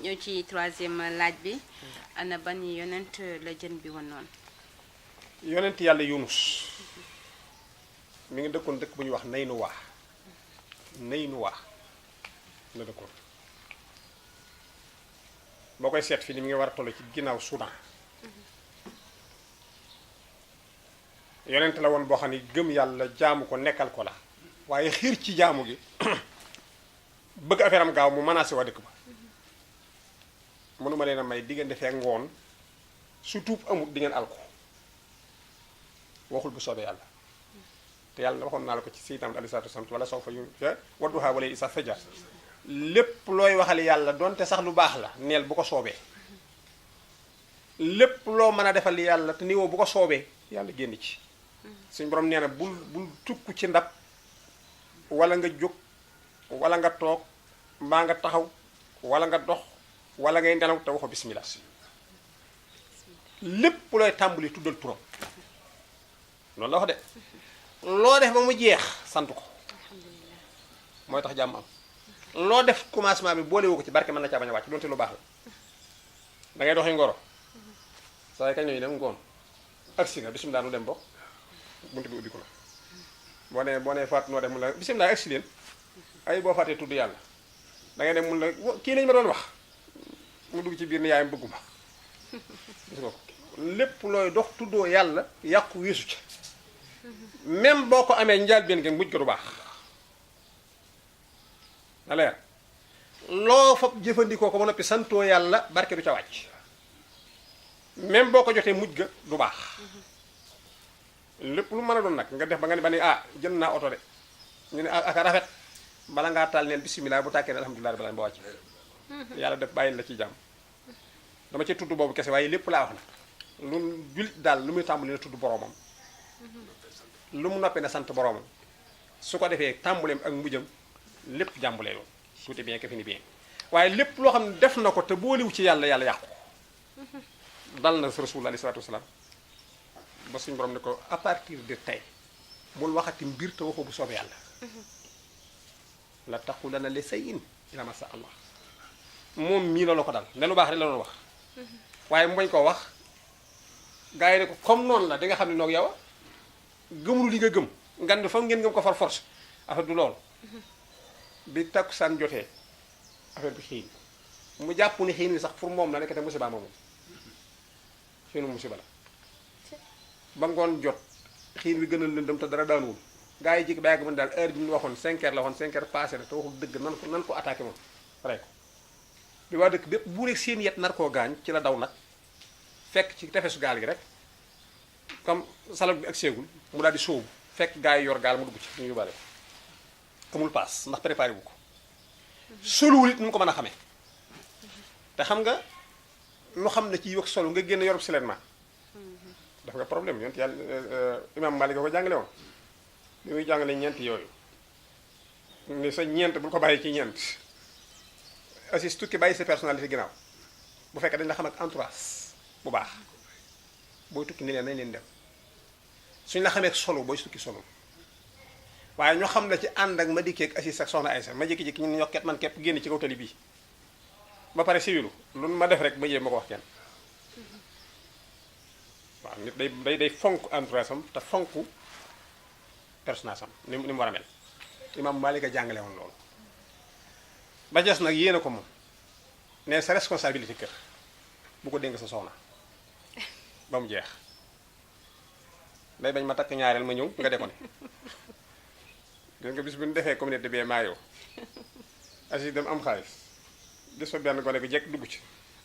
ñëw ci troisième laaj bi ana ban yonent la jën bi woon noonu. yonent yàlla Yunus mi ngi dëkkoon dëkk bu ñuy wax Naynuwaa la dëkkoon boo koy seet fii ni mi ngi war a toll ci ginnaaw Soudan yonent la woon boo xam ne gëm yàlla jaamu ko nekkal ko la waaye xiir ci jaamu gi bëgg affaire am gaaw mu menacé waa dëkk ba mënuma leen a may diggante fee ngoon su tuub amul di ngeen alko waxul bu soobee yàlla te yàlla waxoon naa la ko ci Seydina Muhammad alayhi salaatu wa salaam wala soo fa yu wadduhaa wala isa fajar lépp looy waxal yàlla donte sax lu baax la neel bu ko soobee lépp loo mën a defal yàlla te niwoo bu ko soobee yàlla génn ci suñ borom nee na bul tukk ci ndab wala nga jóg wala nga toog mbaa nga taxaw wala nga dox wala ngay nelaw te waxo bismillah lépp looy tàmbali tuddal turam noonu la wax de loo def ba mu jeex sant ko mooy tax jàmm am loo def commencement bi boole woo ko ci barke mën na caa bañ a wàcc doonte lu baax la da ngay doxi ngoro saa yi kañ lañuy dem ngoon agsi nga bismillah nu dem bokk buntu bi ubbi ko la boo nee faat noo dem mun la bismillah agsi leen ay boo faatee tudd yàlla da ngay dem mun la kii lañu ma doon wax mu dugg ci biir ni yaayam bëgguma gis nga ko lépp looy dox tuddoo yàlla yàqu weesu ca même boo ko amee njaal benn ngeen mujj ko du baax na leer loo fa jëfandikoo ko ba noppi santoo yàlla barke du ca wàcc même boo ko jotee mujj ga du baax lépp lu mën a doon nag nga def ba nga ne ba ne jënd naa oto de ñu ne ak rafet bala ngaa taal neel bismillah bu tàkkee ne alhamdulilah rabbil alamin ba wàcc yàlla def bàyyil la ci jàmm dama ci tudd boobu kese waaye lépp laa wax nag lu jullit daal lu muy tàmbali na tudd boroomam lu mu noppee na sant boroomam su ko defee tàmbaleem ak mujjam lépp jàmbulee loolu tout est bien que fini bien waaye lépp loo xam ne def na ko te booliwu ci yàlla yàqu dal na Rasul alayhi salaatu wasalaam ba suñu borom ne ko à partir de tey bul waxati mbir te waxoo bu soobee yàlla la taqulanna li shay'in illa ma sha Allah moom mii la ko dal ne lu baax rek la doon wax waaye mu bañ koo wax gars yi ne ko comme noonu la di nga xam ne noog yow gëmulu li nga gëm ngan fa ngeen gëm ko far force affaire du loolu bi takkusaan jotee affaire bi xiin mu jàpp ni xiin wi sax pour moom la nekk te musiba moom xiinu musiba la ba ngoon jot xiin wi gën a lëndëm te dara daanuwul gars yi jik ba yàgg mën daal heure bi ñu waxoon 5 heures la waxoon 5 heures passé na te waxul dëgg nan ko attaqué moom rey ko bi waa dëkk bépp bu rek seen yet nar koo gaañ ci la daw nag fekk ci tefesu gaal gi rek comme salak bi ak seegul mu daal di sóobu fekk gars yi yor gaal mu dugg ci ñu yóbbaale amul paas ndax préparé bu ko soluwul it nu mu ko mën a xamee te xam nga nu xam ne ci wax solo nga génn yorub silenement daf nga problème yonent yàlla imam Malik ko jàngale woon bi muy jàngale ñeent yooyu ni sa ñeent bul ko bàyyi ci ñeent assis tukki bàyyi sa personnalité ginnaaw bu fekkee dañ la xam ak entourage bu baax booy tukki ni leen nañ leen dem suñ la xamee solo booy tukki solo waaye ñoo xam ne ci ànd ak ma dikkee ak assis ak soxna Aysa ma jékki-jékki ñun ñokket man képp génn ci kaw tali bii ba pare siwilu lu ma def rek ma yéem ma ko wax kenn waaw nit day fonk entourage am te fonk personnage am ni mu war a mel imam Malik a jàngale woon loolu ba des nag yéene ko moom ne sa responsabilité kër bu ko dénk sa soxna ba mu jeex day bañ ma takk ñaareel ma ñëw nga déconné gis nga bis bu ñu defee communauté bee maa yow asi dem am xaalis gis fa benn gone bi jekk dugg ci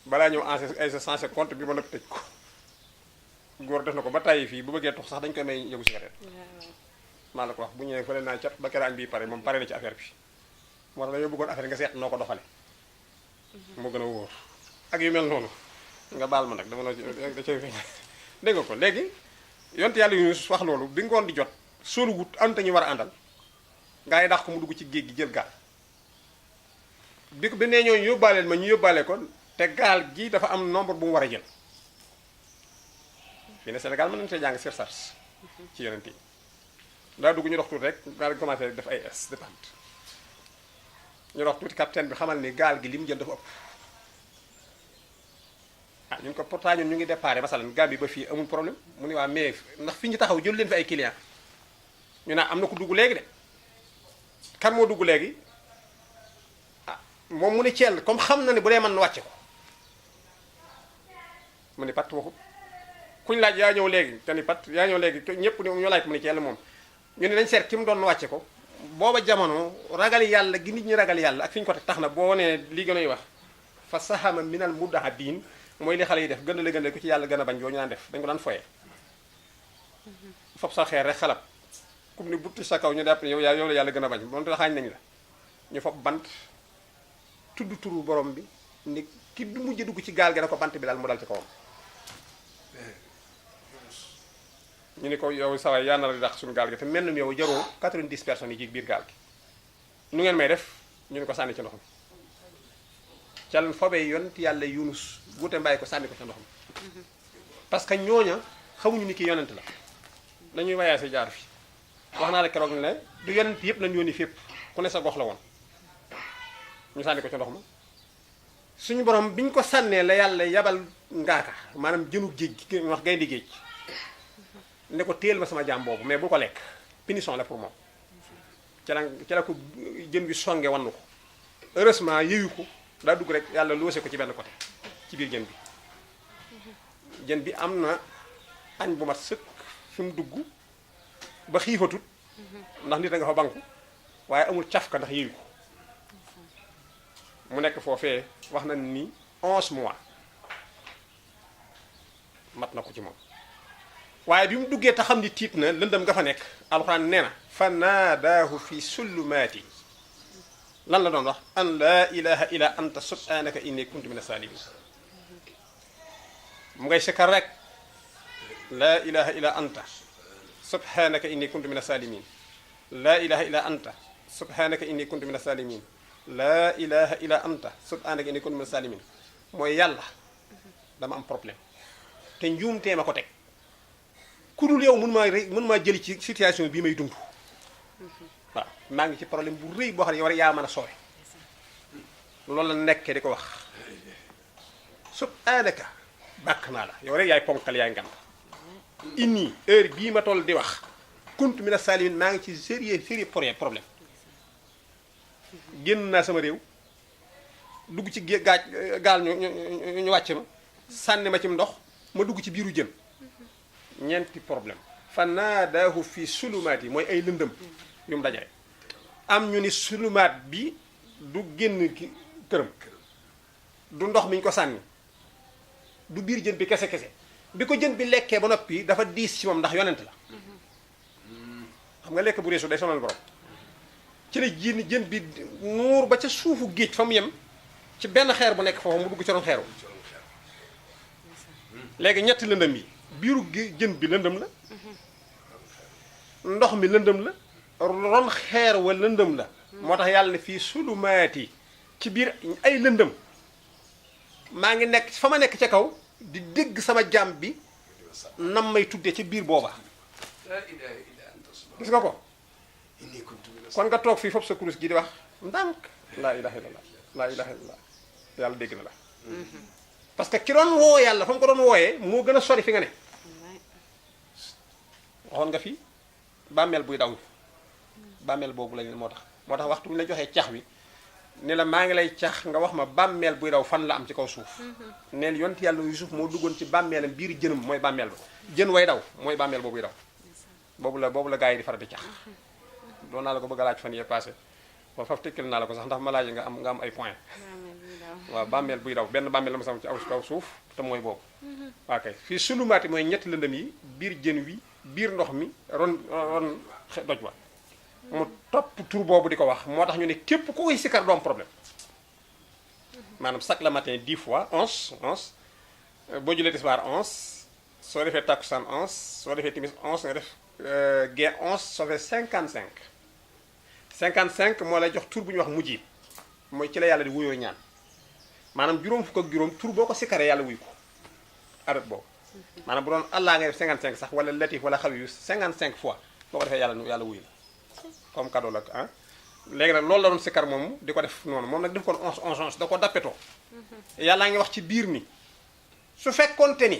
balaa ñëw ay sa sensé compte bi ma noppi tëj ko góor def na ko ba tàyyi fii bu bëggee tux sax dañ koy may yëgu cigarette maa la ko wax bu ñëwee fële naa cat ba keraañ bii pare moom pare na ci affaire bi moo tax dañoo bëggoon affaire nga seet noo ko doxale moo gën a wóor ak yu mel noonu nga baal ma nag dama la da cay dégg nga ko léegi yonte yàlla yu wax loolu bi ngoon di jot solu wut anta ñu war a àndal gaa yi dax ko mu dugg ci géej gi jël gaal bi nee ñooñu yóbbaaleel ma ñu yóbbaale ko te gaal gi dafa am nombre bu mu war a jël fii ne Sénégal mën nañu see jàng surcharge ci yonent yi daa dugg ñu dox tuuti rek gaal gi commencé def ay es de pente ñu dox tuuti capitaine bi xamal ni gaal gi li mu jël dafa ëpp ah ñun ko pourtant ñun ñu ngi déparé masalan gaal bi ba fii amul problème mu ni waa mais ndax fi ñu taxaw jël leen fi ay client ñu naan am na ko dugg léegi de kan moo dugg léegi ah moom mu ni Thiel comme xam na ne bu dee mën na wàcce ko mu ni pat waxut kuñ laaj yaa ñëw léegi te ni pat yaa ñëw léegi ñëpp ni ñoo laaj mu ni Thiel moom ñu ne nañ seet ki mu doon wàcce ko booba jamono ragal yàlla gi nit ñi ragal yàlla ak fi ñu ko teg tax na boo nee li gën a wax fa sahama minal mudahadin mooy li xale yi def gën a la gën a ku ci yàlla gën a bañ yoo ñu daan def dañ ko daan foye fop sa xeer rek xalab comme ni butti sa kaw ñu dàpp yow la yàlla gën a bañ moom te xaañ nañ la ñu fop bant tudd turu borom bi ni ki du mujj dugg ci gaal gi na ko bant bi daal mu dal ci kawam ñu ni ko yow sawaay yaa nar a dàq suñu gaal gi te mel ni yow jaroo 90 personnes yi ci biir gaal gi nu ngeen may def ñu ni ko sànni ci ndox mi ca lan fobee yonent yàlla Yunus guute mbaay ko sànni ko ca ndox mi parce que ñooña xamuñu ni ki yonent la dañuy wayaase jaar fi wax naa la keroog ne du yonent yëpp lañ yónni fépp ku ne sa gox la woon ñu sànni ko ca ndox ma suñu borom biñ ko sànnee la yàlla yabal ngaaka maanaam jënu géej gi wax gaynde géej ne ko téel ma sama jaam boobu mais bu ko lekk punition la pour moom ca la ko jën bi songe wannu ko heureusement yëyu ko daa dugg rek yàlla loose ko ci benn côté ci biir jën bi am na añ bu mat sëkk fi mu dugg ba xiifatut ndax nit a nga fa banku waaye amul cafka ndax yëyu ko mu nekk foofee wax na ni 11 mois mat na ko ci moom waaye bi mu duggee te xam ni tiit na lëndëm nga fa nekk alxuraan nee na fa naadaahu fi sullumaati lan la doon wax an laa ilaha illa anta subhanaka inni kuntu mina salimin mu ngay sikkar rek laa ilaha illa anta subhanaka inni kuntu mina salimin laa ilaha illa anta subhanaka inni kuntu mina salimin laa ilaha illa anta subhanaka inni kuntu mina salimin mooy yàlla dama am problème te njuumtee ma ko teg ku dul yow mën maa jëli ci situation bii may dund waaw maa ngi ci problème bu rëy boo xam ne yow rek yaa mën a soowe loolu la nekkee di ko wax subhanaka bàkk naa la yow rek yaay ponkal yaay ngan inni heure bii ma toll di wax kuntu mina salimin maa ngi ci sérieux problème génn naa sama réew dugg ci gaal ñu wàcc ma sànni ma ci ndox ma dugg ci biiru jën ñeenti problème fa naadaahu fi sulumaat yi mooy ay lëndëm yu mu dajale am ñu ni sulumaat bi du génn ki këram du ndox mi ñu ko sànni du biir jën bi kese bi ko jën bi lekkee ba noppi dafa diis ci moom ndax yonent la xam nga lekk bu reesu day sonal borom ci la jën bi nuur ba ca suufu géej fa mu yem ci benn xeer bu nekk foofu mu dugg ci ron xeeru léegi ñetti lëndëm yi biiru jën bi lëndëm la ndox mi lëndëm la ron xeer wa lëndëm la moo tax yàlla ne fii sulumaati ci biir ay lëndëm maa ngi nekk fa ma nekk ca kaw di dégg sama jaam bi nam may tuddee ci biir booba gis nga ko kon nga toog fii foofu sa kurus gi di wax ndànk laa ilaha illallah laa ilaha illallah yàlla dégg na la parce que ki doon woo yàlla fa mu ko doon wooyee moo gën a sori fi nga ne waxoon nga fi bàmmeel buy daw bàmmeel boobu lañ moo tax waxtu mu la joxee cax wi ne la maa ngi lay cax nga wax ma bàmmeel buy daw fan la am ci kaw suuf neel yont yàlla Yuusuf moo duggoon ci bàmmeelam biir jënam mooy bàmmeel ba jën way daw mooy bàmmeel boobuy daw boobu la gaa yi di faral di cax doon naa la ko bëgg a laaj fan yee passé ba faf tekkil naa la ko sax ndax ma laaj nga am ay point waaw bàmmeel buy daw benn bàmmeel la ma sam ci aw kaw suuf te mooy boobu waa kay fii sulumaati mooy ñetti lëndëm yi biir jën wi biir ndox mi ron doj wa mu topp tur boobu di ko wax moo tax ñu ne képp ku koy sikkar doom problème maanaam chaque le matin 10 fois 11 boo julee tisbaar 11 soo defee takkusaan 11 soo defee timis 11 nga def gee 11 soo defee 55 moo lay jox tur bu ñuy wax mujjib mooy ci la yàlla di wuyoo ñaan maanaam juróom fukk ak juróom tur boo ko sikkaree yàlla wuy ko adat boobu maanaam bu doon allah ngay def 55 sax wala latif wala xawi yu 55 fois boo ko defee yàlla wuy la comme cadeau la ah léegi nag loolu la doon sikkar moom di ko def noonu moom nag def ko 11 da ko dappetoo yàllaa ngi wax ci biir ni su fekkoonte ni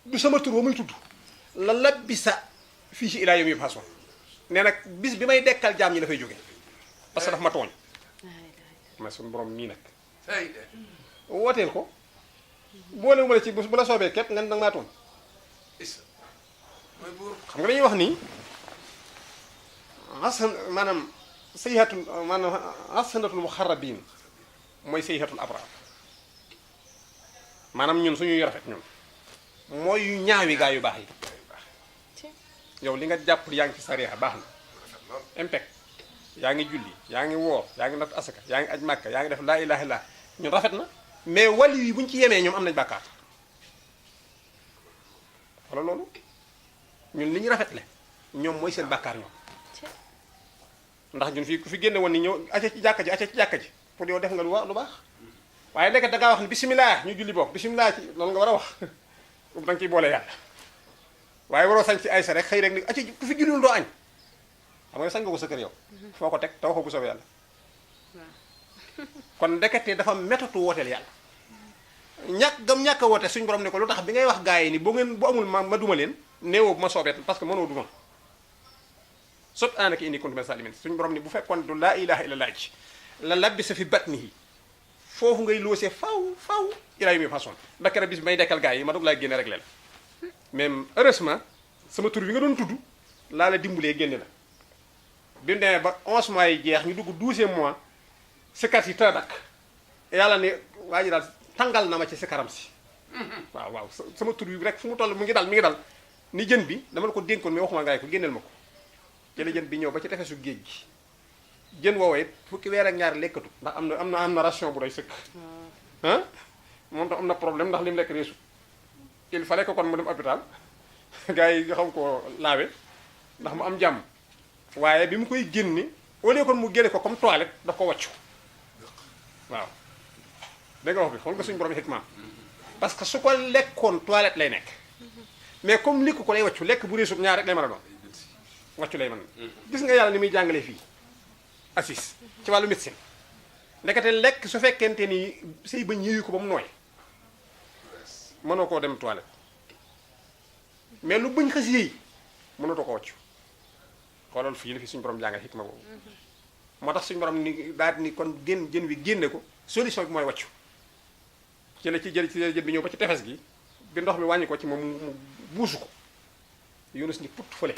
du sama tur ba muy tudd la labbisa fii ci ilaa yawmi yub'asun nee nag bis bi may dekkal jaam ñi dafay jóge parce que daf ma tooñ ma suñu borom nii nag wooteel ko boole ma la ci bu la soobee képp nga ne danga maa tooñ xam nga dañuy wax nii maanaam sayhatul maanaam hasanatul muxarrabin mooy sayhatul abraar maanaam ñun suñuy rafet ñun mooy yu ñaawi gaa yu baax yi yow li nga jàpp yaa ngi ci sariya baax na impec yaa ngi julli yaa ngi woor yaa ngi natt asaka yaa ngi aj màkka yaa ngi def laa ilaha illallah ñun rafet na mais wali yi buñ ci yemee ñoom am nañ bàkkaar wala loolu ñun li ñu rafetle ñoom mooy seen bàkkaar ñoom ndax ñun fii ku fi génne woon ni ñëw acca ci jàkka ji pour yow def nga lu baax waaye léegi da ngaa wax ni bisimilah ñu julli bokk bisimilah ci loolu nga war a wax da nga ciy boole yàlla waaye waroo sañ ci ay sa rek xëy rek ni acca ku fi julliwul doo añ xam nga sañ nga ko sa kër yow foo ko teg te waxoo bu soobee yàlla kon ndekete dafa méthode wooteel yàlla ñàkk a woote suñu borom ne ko lu tax bi ngay wax gaa yi ni bu amul ma duma leen néewoo bu ma soobee parce que mënoo duma subhaanaka inni kuntu mina saalimiin suñu borom ni bu fekkoon du laa ilaha illallah ji la labbisa fi batnihi foofu ngay loosee faw ilaa yawmi yub'asun ba keroog bis bi may dekkal gaa yi ma doog laa génne rek leen même heureusement sama tur bi nga doon tudd laa la dimbalee génne la bi mu demee ba 11 mois yi jeex ñu dugg 12e mois sikar si tëdd ak yàlla ne waa ji daal tàngal na ma ci sikaram si waaw sama tur bi rek fu mu toll mi ngi dal ni jën bi dama la ko dénkoon mais waxuma ngaay ko génneel ma ko jële jën bi ñëw ba ci tefesu géej gi jën woowee fukki weer ak ñaar lekkatu ndax am na ration bu doy sëkk ah moom tam am na problème ndax li mu lekk reesu il fallait que kon mu dem hôpital gars yi nga xam ko laawe ndax mu am jàmm waaye bi mu koy génne au lieu kon mu génne ko comme toilette daf ko wàccu waaw dégg nga wax bi xool nga suñu borom xikmaam parce que su ko lekkoon toilette lay nekk mais comme lekk ko lay wàccu lekk bu reesut ñaar rek lay mën a doon wàccu lay mën gis nga yàlla ni muy jàngalee fii assis ci wàllu médecine ndekete lekk su fekkente ni say bañ yëyu ko ba mu nooy mënoo koo dem toilette mais lu bañ xas yëy mënatoo ko wàccu xoolal fii la fi suñu borom jàngal xikma boobu moo tax suñu borom ni daal ni kon jën wi génne ko solution bi mooy wàccu ci jën bi ñëw ba ci tefes gi bi ndox mi wàññi ko ci moom mu buusu ko Yunus ni put fële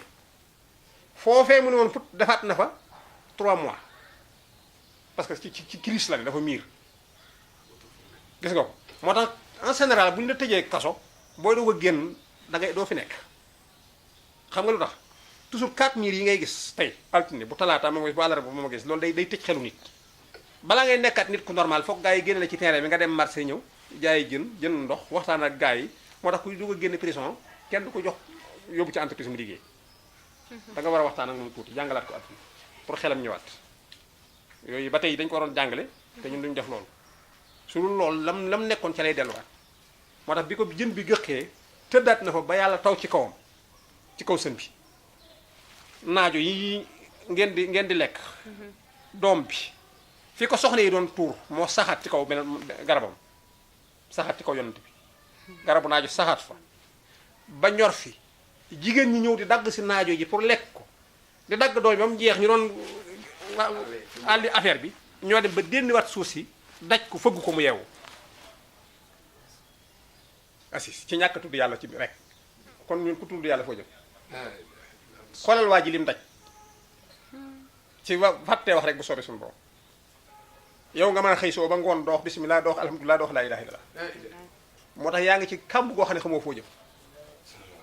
foofee mu ne woon put defaat na fa 3 mois parce que ci crise la ne dafa miir gis nga ko moo tax en général bu ñu la tëjee kaso booy doog a génn doo fi nekk xam nga lu tax toujours 4 miir yi ngay gis tey altine bu talaata ma gis bu àllarba bu ma gis loolu day tëj xelu nit balaa ngay nekkaat nit ku normal foog gaa yi génne la ci terrain bi nga dem marché ñëw jaayi jën ndox waxtaan ak gaa yi moo tax kuy doog a génn prison kenn du ko jox yóbbu ci entreprise mu liggéey da nga war a waxtaan ak moom tuuti jàngalaat ko àdduna pour xelam ñëwaat yooyu ba tey dañ ko waroon jàngale te ñun duñu def loolu su dul loolu lam nekkoon ca lay delluwaat moo tax bi ko jën bi gëqee tëddaat na fa ba yàlla taw ci kawam ci kaw sën bi naajo yi ngeen di lekk doom bi fi ko soxna yi doon tuur moo saxaat ci kaw beneen garabam saxaat ci kaw yonent bi garabu naajo saxaat fa ba ñor fi jigéen ñi ñëw di dagg si naajo ji pour lekk ko di dagg doom bi ba mu jeex ñu doon àlli affaire bi ñoo dem ba dénniwaat suuf si daj ko fëgg ko mu yeewu assis ci ñàkk tudd yàlla ci rek kon ñun ku tudd yàlla foo jëm xoolal waa ji lim daj ci fàttee wax rek bu soobee suñu borom yow nga mën a xëy soo ba ngoon doox bismillah doox alhamdulilah doox laa ilaha illallah moo tax yaa ngi ci kàmb goo xam ne xamoo foo jëm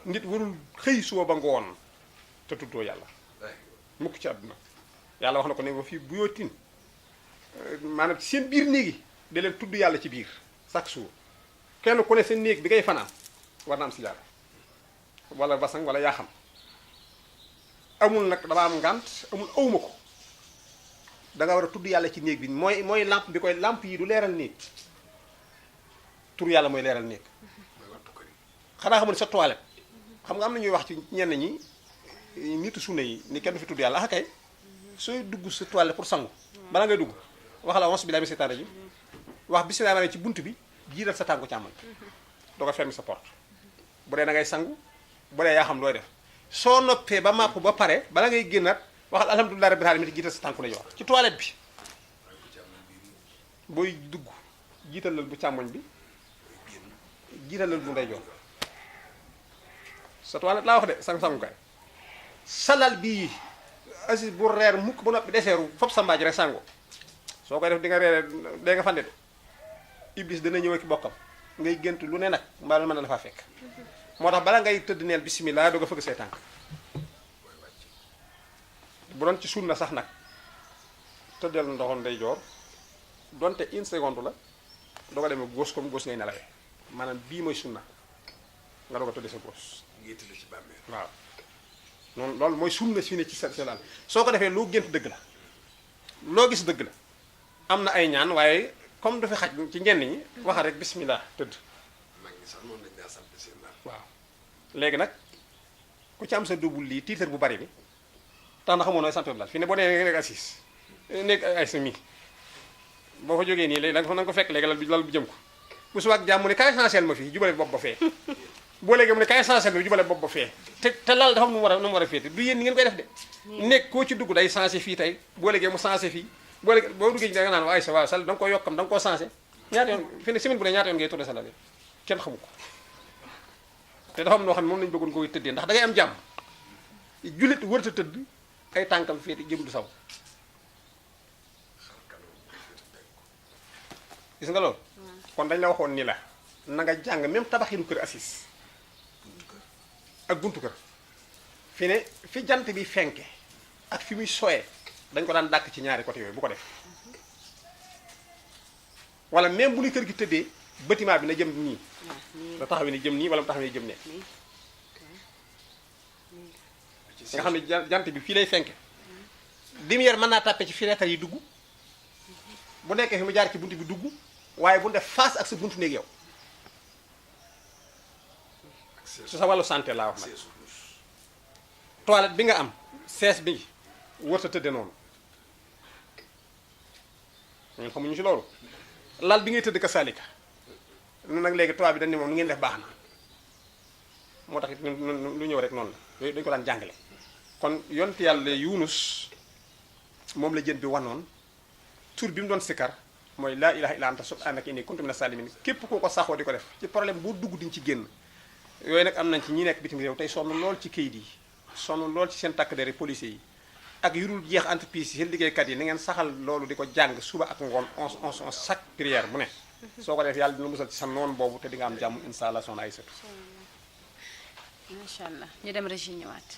nit warul xëy suba ba ngoon te tuddoo yàlla mukk ci àdduna yàlla wax na ko ne ba fii bu yootin maanaam ci seen biir néegi da leen tudd yàlla ci biir chaque jour kenn ku ne seen néeg bi ngay fanaan war na am si yàlla wala basang wala yaa xam amul nag dama am ngànt amul awma ko da nga war a tudd yàlla ci néeg bi mooy lampe bi koy lampe yi du leeral nit tur yàlla mooy leeral néeg xanaa xamul sa toilette xam nga am na ñuy wax ci ñenn ñi nitu sunna yi ni kenn du fi tudd yàlla ah kay sooy dugg sa toilette pour sangu bala ngay dugg wax la auzu billaahi mina seytaani rajiim wax bismillaahi rahmaani ci bunt bi jiital sa tànku càmmoñ doo ko fermer sa porte bu dee da ngay sangu bu dee yaa xam looy def soo noppee ba màpp ba pare bala ngay génnaat waxal alhamdulilah rabbil alamin jiital sa tànku la ñu wax ci toilette bi booy dugg jiitalal bu càmmoñ bi jiitalal bu ndeyjoor sa toilette laa wax de sangu-sangukaay salal bii asi bu reer mukk ba noppi deseeru fop sa mbaaj rek sango soo koy def di nga reere dee nga fande de iblis dana ñëw ak bokkam ngay gént lu ne nag mbaa lu mën na la faa fekk moo tax bala ngay tëdd neel bismillah doo nga fëgg say tànk bu doon ci sunna sax nag tëddal ndoxoon ndeyjoor donte une seconde la doo ko demee gauche comme gauche ngay nelawee maanaam bii mooy sunna nga doog a tëddee sa gauche waaw noonu loolu mooy sunna si ne ci sa laal soo ko defee loo gént dëgg la loo gis dëgg la am na ay ñaan waaye comme dafa xaj ci ñenn ñi waxal rek bismillah tëdd waaw léegi nag ku ci am sa double lii tiitar bu bari bi tax na xamoo nooy sant daal fii ne boo nee nga nekk assis nekk ay sa mi boo fa jógee nii léegi da nga ko fekk léegi lal bu jëm ko bu subaak jàmm mu ne kaay essentiel ma fii jubale bopp ba fee boo léegi mu ne kaay essentiel ma jubale bopp ba fee te lal dafa am nu mu war a féete du yéen ni ngeen koy def de nekk koo ci dugg day changé fii tey boo léegi mu changé fii boo léegi boo duggee da nga naan waaye sa waaw sal da nga ko yokkam da nga koo changé ñaata yoon fi ne semaine bu ne ñaata yoon ngay tourné sa lal kenn xamu ko te dafa am noo xam ne moom lañu bëggoon koy tëddee ndax da ngay am jàmm jullit wërta tëdd ay tànkam féete jëm du saw gis nga loolu kon dañ la waxoon ni la na nga jàng même tabaxinu kër assis ak buntu kër fi ne fi jant bi fenke ak fi muy soyee dañ ko daan dàkk ci ñaari côté yooyu bu ko def wala même bu nuy kër gi tëddee bâtiment bi na jëm nii da taxaw ni jëm nii wala mu taxaw ni jëm ne nga xam ne jant bi fii lay fenke lumière mën naa tàppe ci fenêtre yi dugg bu nekkee fi mu jaar ci buntu bi dugg waaye bu def face ak sa buntu néeg yow su sa wàllu santé laa wax nag toilette bi nga am sees bi wërta tëdde noonu ñun xamuñu ci loolu lal bi ngay tëdd ka salika nun nag léegi toit bi dañ ne moom nu ngeen def baax na moo tax it lu ñëw rek noonu la yooyu dañu ko daan jàngale kon yonent yàlla Yunus moom la jën bi wanoon tur bi mu doon sikkar mooy laa ilaha illa anta subhanaka inni kuntu mina salimin képp koo ko saxoo di ko def ci problème boo dugg diñ ci génn yooyu nag am nañ ci ñi nekk bitim réew tey sonn lool ci kayit yi sonn lool ci seen takk deri policiers yi ak yu dul jeex entreprise yi seen liggéeykat yi ni ngeen saxal loolu di ko jàng suba ak ngoon on chaque prière bu ne soo ko def yàlla dina musal ci sa noon boobu te di nga am jàmm incha allah soxna Aysatu macha allah ñu dem régi ñëwaat